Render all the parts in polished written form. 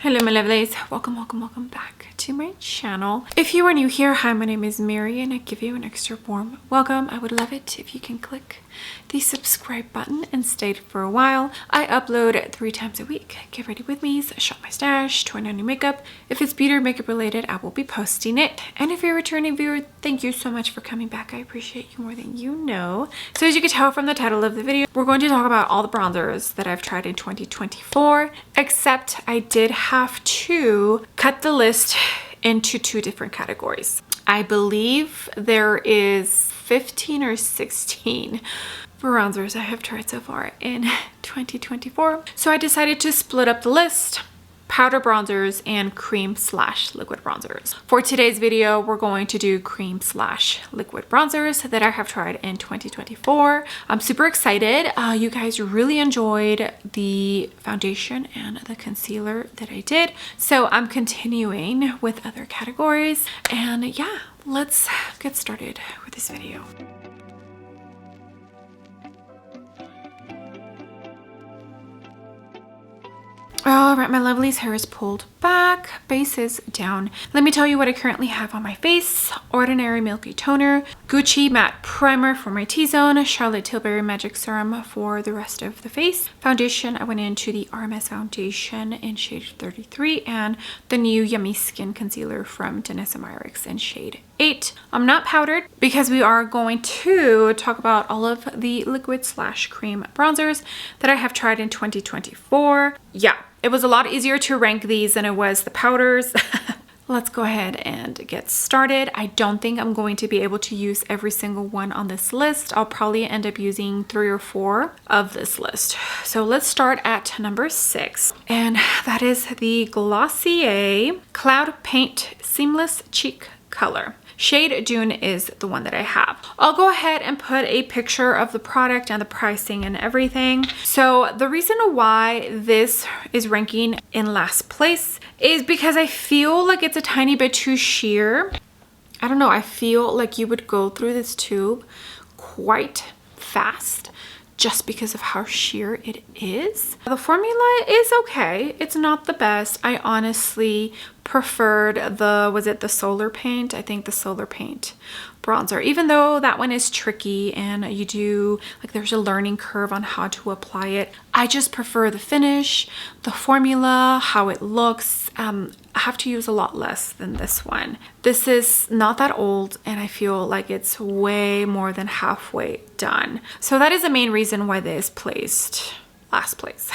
Hello my lovelies, welcome back to my channel. If you are new here, hi, my name is Mary and I give you an extra warm welcome. I would love it if you can click the subscribe button and stay for a while. I upload 3 times a week. Get ready with me, shop my stash, try on new makeup. If it's beauty or makeup related, I will be posting it. And if you're a returning viewer, thank you so much for coming back. I appreciate you more than you know. So as you can tell from the title of the video, we're going to talk about all the bronzers that I've tried in 2024, except I did have to cut the list into 2 different categories. I believe there is 15 or 16 bronzers I have tried so far in 2024. So I decided to split up the list: powder bronzers and cream/liquid bronzers. For today's video, we're going to do cream/liquid bronzers that I have tried in 2024. I'm super excited. You guys really enjoyed the foundation and the concealer that I did. So I'm continuing with other categories. And yeah, let's get started with this video. All right, my lovelies, hair is pulled back, base is down. Let me tell you what I currently have on my face: Ordinary Milky Toner, Gucci Matte Primer for my T-zone, Charlotte Tilbury Magic Serum for the rest of the face. Foundation, I went into the Armani foundation in shade 33 and the new Yummy Skin Concealer from Danessa Myricks in shade 8. I'm not powdered because we are going to talk about all of the liquid/cream bronzers that I have tried in 2024. Yeah, it was a lot easier to rank these than it was the powders. Let's go ahead and get started. I don't think I'm going to be able to use every single one on this list. I'll probably end up using 3 or 4 of this list. So let's start at number 6. And that is the Glossier Cloud Paint Seamless Cheek Color. Shade Dune is the one that I have. I'll go ahead and put a picture of the product and the pricing and everything. So the reason why this is ranking in last place is because I feel like it's a tiny bit too sheer. I don't know, I feel like you would go through this tube quite fast just because of how sheer it is. The formula is okay. It's not the best. I honestly preferred the Solar Paint? I think the Solar Paint bronzer, even though that one is tricky and there's a learning curve on how to apply it. I just prefer the finish, the formula, how it looks. I have to use a lot less than this one. This is not that old and I feel like it's way more than halfway done. So that is the main reason why this placed last place.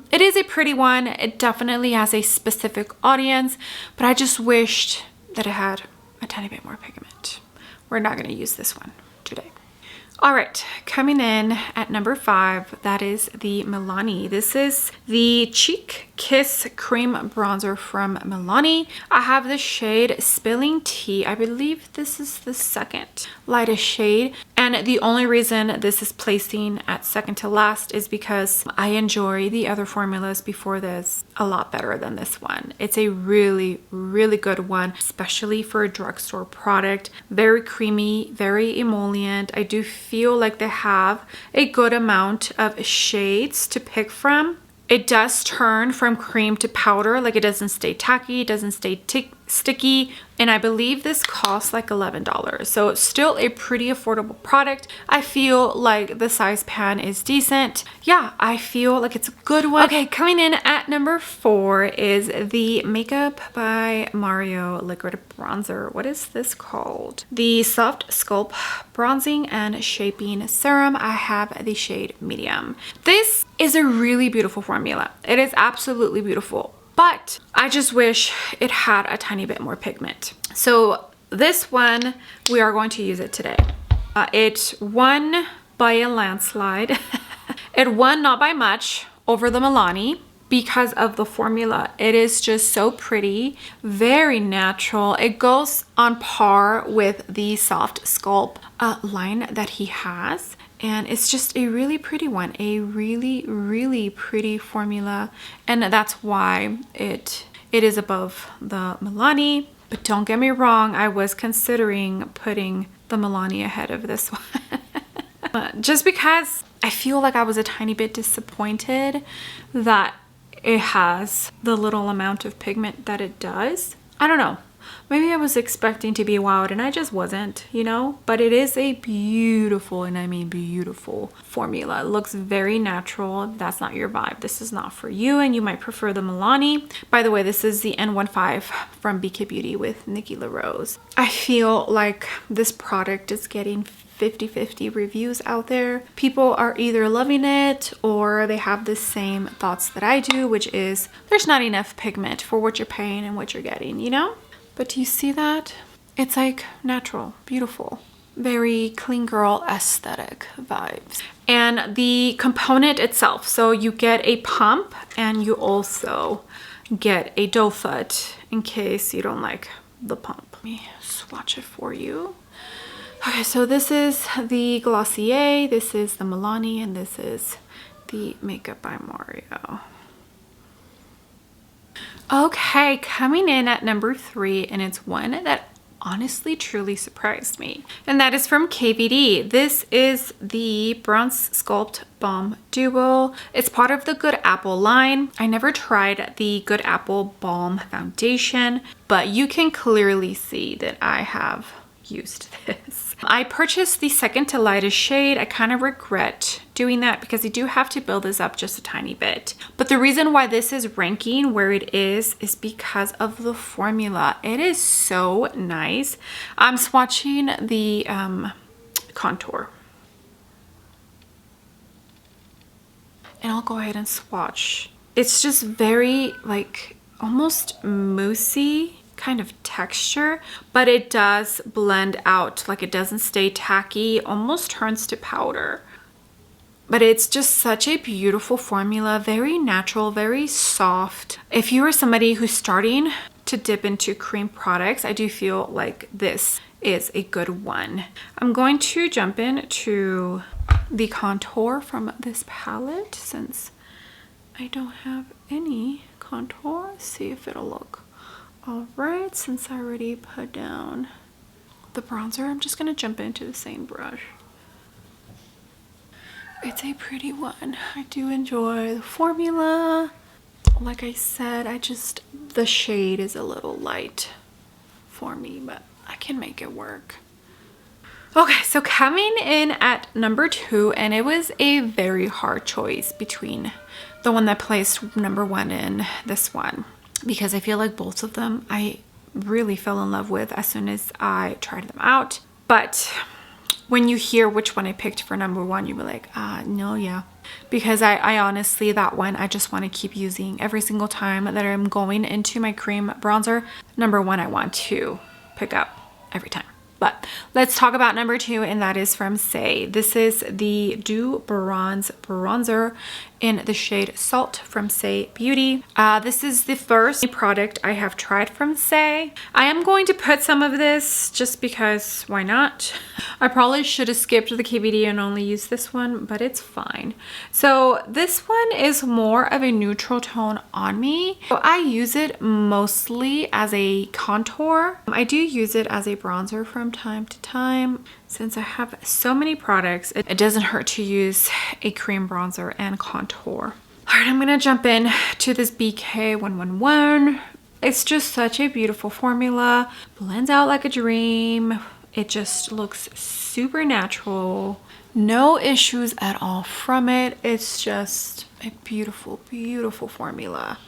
It is a pretty one. It definitely has a specific audience, but I just wished that it had a tiny bit more pigment. We're not going to use this one today. All right, coming in at number 5, that is the Milani. This is the Cheek Kiss Cream Bronzer from Milani. I have the shade Spilling Tea. I believe this is the second lightest shade. And the only reason this is placing at second to last is because I enjoy the other formulas before this a lot better than this one. It's a really, really good one, especially for a drugstore product. Very creamy, very emollient. I do feel like they have a good amount of shades to pick from. It does turn from cream to powder, like it doesn't stay tacky, it doesn't stay sticky, and I believe this costs like $11. So it's still a pretty affordable product. I feel like the size pan is decent. Yeah, I feel like it's a good one. Okay, coming in at number 4 is the Makeup by Mario Liquid Bronzer. What is this called? The Soft Sculpt Bronzing and Shaping Serum. I have the shade Medium. This is a really beautiful formula. It is absolutely beautiful, but I just wish it had a tiny bit more pigment. So this one, we are going to use it today. It won by a landslide. It won not by much over the Milani because of the formula. It is just so pretty, very natural. It goes on par with the Soft Sculpt line that he has. And it's just a really pretty one, a really, really pretty formula. And that's why it is above the Milani. But don't get me wrong, I was considering putting the Milani ahead of this one. Just because I feel like I was a tiny bit disappointed that it has the little amount of pigment that it does. I don't know. Maybe I was expecting to be wowed and I just wasn't, you know? But it is a beautiful, and I mean beautiful, formula. It looks very natural. If that's not your vibe, this is not for you, and you might prefer the Milani. By the way, this is the N15 from BK Beauty with Nikki LaRose. I feel like this product is getting 50-50 reviews out there. People are either loving it or they have the same thoughts that I do, which is there's not enough pigment for what you're paying and what you're getting, you know? But do you see that? It's like natural, beautiful, very clean girl aesthetic vibes. And the component itself, so you get a pump and you also get a doe foot in case you don't like the pump. Let me swatch it for you. Okay, so this is the Glossier, this is the Milani, and this is the Makeup by Mario. Okay, coming in at number 3, and it's one that honestly truly surprised me, and that is from KVD. This is the Bronze Sculpt Balm Duo. It's part of the Good Apple line. I never tried the Good Apple Balm Foundation, but you can clearly see that I have used this. I purchased the second to lightest shade. I kind of regret doing that because I do have to build this up just a tiny bit. But the reason why this is ranking where it is because of the formula. It is so nice. I'm swatching the contour. And I'll go ahead and swatch. It's just very like almost moussey kind of texture, but it does blend out. Like it doesn't stay tacky, almost turns to powder. But it's just such a beautiful formula, very natural, very soft. If you are somebody who's starting to dip into cream products, I do feel like this is a good one. I'm going to jump into the contour from this palette since I don't have any contour. Let's see if it'll look all right. Since I already put down the bronzer, I'm just gonna jump into the same brush. It's a pretty one. I do enjoy the formula. Like I said, the shade is a little light for me, but I can make it work. Okay, so coming in at number 2, and it was a very hard choice between the one that placed number 1 and this one, because I feel like both of them I really fell in love with as soon as I tried them out. But when you hear which one I picked for number 1, you'll be like, no, yeah. Because I honestly, that one, I just want to keep using every single time that I'm going into my cream bronzer. Number 1, I want to pick up every time. But let's talk about number 2, and that is from Say. This is the Dew Bronze Bronzer in the shade Salt from Say Beauty. This is the first product I have tried from Say. I am going to put some of this just because why not? I probably should have skipped the KVD and only used this one, but it's fine. So this one is more of a neutral tone on me. So I use it mostly as a contour. I do use it as a bronzer from time to time. Since I have so many products, it doesn't hurt to use a cream bronzer and contour. All right, I'm gonna jump in to this BK111. It's just such a beautiful formula. Blends out like a dream. It just looks super natural. No issues at all from it. It's just a beautiful, beautiful formula.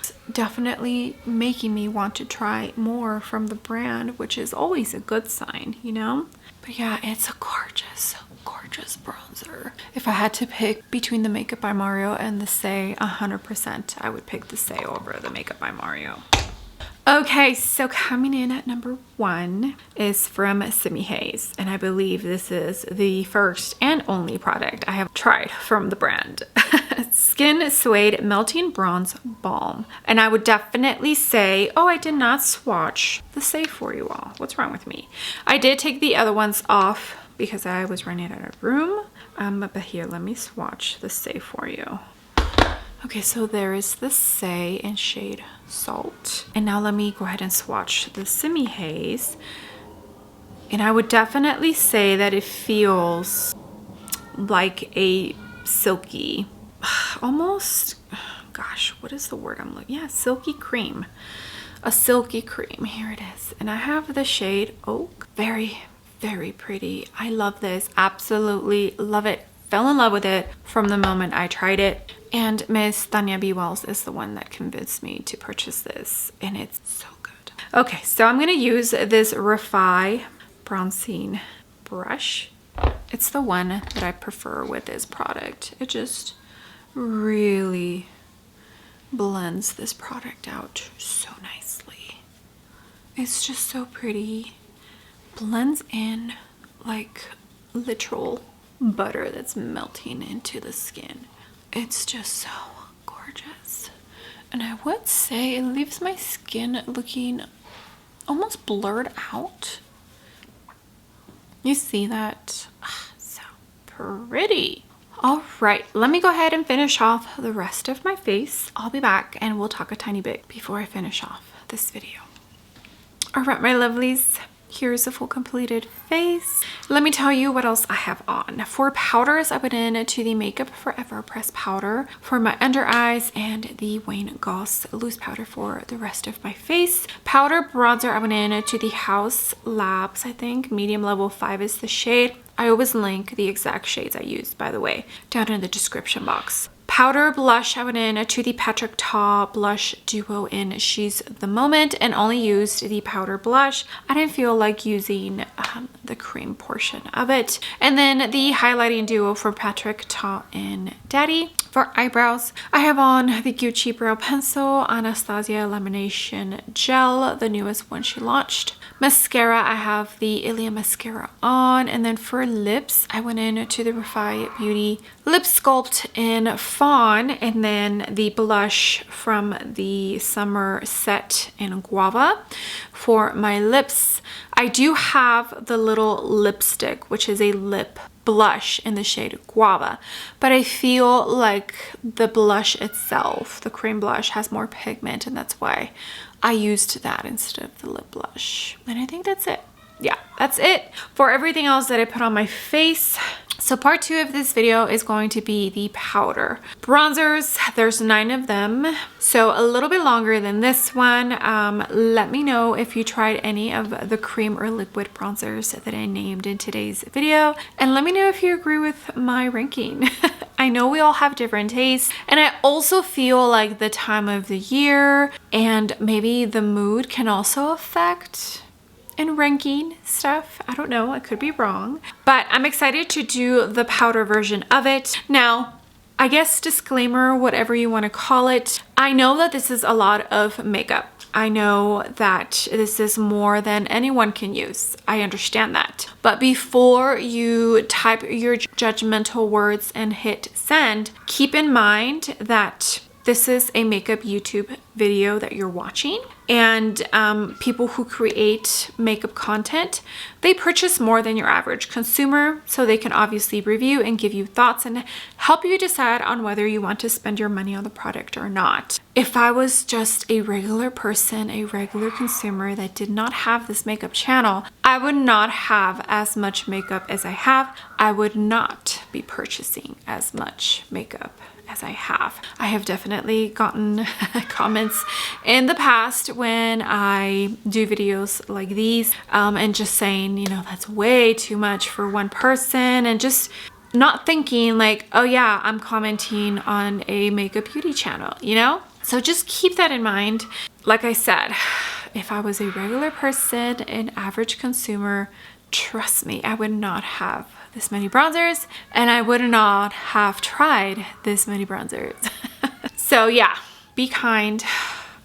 It's definitely making me want to try more from the brand, which is always a good sign, you know? But yeah, it's a gorgeous, gorgeous bronzer. If I had to pick between the Makeup by Mario and the Say, 100%, I would pick the Say over the Makeup by Mario. Okay, so coming in at number 1 is from Simi Haze, and I believe this is the first and only product I have tried from the brand. Skin Suede Melting Bronze Balm. And I would definitely say, oh, I did not swatch the Say for you all. What's wrong with me? I did take the other ones off because I was running out of room. But here, let me swatch the Say for you. Okay, so there is the Say in shade Salt. And now let me go ahead and swatch the Simi Haze. And I would definitely say that it feels like a silky, almost gosh, what is the word I'm looking? Yeah, silky cream. A silky cream. Here it is. And I have the shade Oak. Very, very pretty. I love this. Absolutely love it. Fell in love with it from the moment I tried it. And Miss Tanya B. Wells is the one that convinced me to purchase this. And it's so good. Okay, so I'm going to use this Refi bronzing brush. It's the one that I prefer with this product. It just really blends this product out so nicely. It's just so pretty. Blends in like literal butter that's melting into the skin. It's just so gorgeous. And I would say it leaves my skin looking almost blurred out. You see that? So pretty. All right, let me go ahead and finish off the rest of my face. I'll be back and we'll talk a tiny bit before I finish off this video. All right, my lovelies, here's a full completed face. Let me tell you what else I have on. For powders, I went in to the Makeup Forever pressed powder for my under eyes and the Wayne Goss loose powder for the rest of my face. Powder bronzer, I went in to the House Labs, I think. Medium level 5 is the shade. I always link the exact shades I used, by the way, down in the description box. Powder blush, I went in to the Patrick Ta blush duo in She's the Moment and only used the powder blush. I didn't feel like using the cream portion of it. And then the highlighting duo from Patrick Ta in Daddy. For eyebrows, I have on the Gucci Brow Pencil Anastasia Lamination Gel, the newest one she launched. Mascara, I have the Ilia mascara on. And then for lips, I went in to the Refi Beauty Lip Sculpt in Fawn, and then the blush from the Summer Set in Guava. For my lips, I do have the little lipstick, which is a lip blush in the shade Guava, but I feel like the blush itself, the cream blush, has more pigment, and that's why I used that instead of the lip blush. And I think that's it. Yeah, that's it for everything else that I put on my face. So part 2 of this video is going to be the powder bronzers. There's 9 of them, so a little bit longer than this one. Let me know if you tried any of the cream or liquid bronzers that I named in today's video, and let me know if you agree with my ranking. I know we all have different tastes, and I also feel like the time of the year and maybe the mood can also affect in ranking stuff. I don't know, I could be wrong, but I'm excited to do the powder version of it. Now, I guess disclaimer, whatever you want to call it, I know that this is a lot of makeup. I know that this is more than anyone can use. I understand that. But before you type your judgmental words and hit send, keep in mind that this is a makeup YouTube video that you're watching, and people who create makeup content, they purchase more than your average consumer, so they can obviously review and give you thoughts and help you decide on whether you want to spend your money on the product or not. If I was just a regular person, a regular consumer that did not have this makeup channel, I would not have as much makeup as I have. I would not be purchasing as much makeup as I have. I have definitely gotten comments in the past when I do videos like these and just saying, you know, that's way too much for one person, and just not thinking like, oh yeah, I'm commenting on a makeup beauty channel, you know? So just keep that in mind. Like I said, if I was a regular person, an average consumer, trust me, I would not have this many bronzers, and I would not have tried this many bronzers. So yeah, be kind.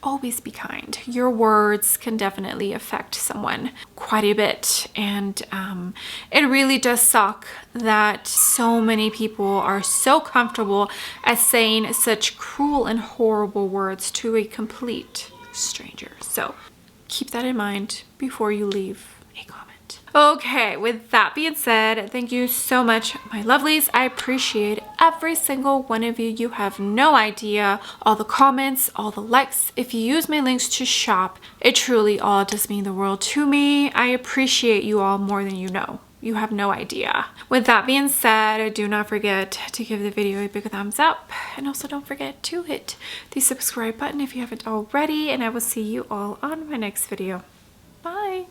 Always be kind. Your words can definitely affect someone quite a bit, and it really does suck that so many people are so comfortable at saying such cruel and horrible words to a complete stranger. So keep that in mind before you leave a comment. Okay, with that being said, thank you so much, my lovelies. I appreciate every single one of you. You have no idea. All the comments, all the likes. If you use my links to shop, it truly all does mean the world to me. I appreciate you all more than you know. You have no idea. With that being said, do not forget to give the video a big thumbs up, and also don't forget to hit the subscribe button if you haven't already, and I will see you all on my next video. Bye.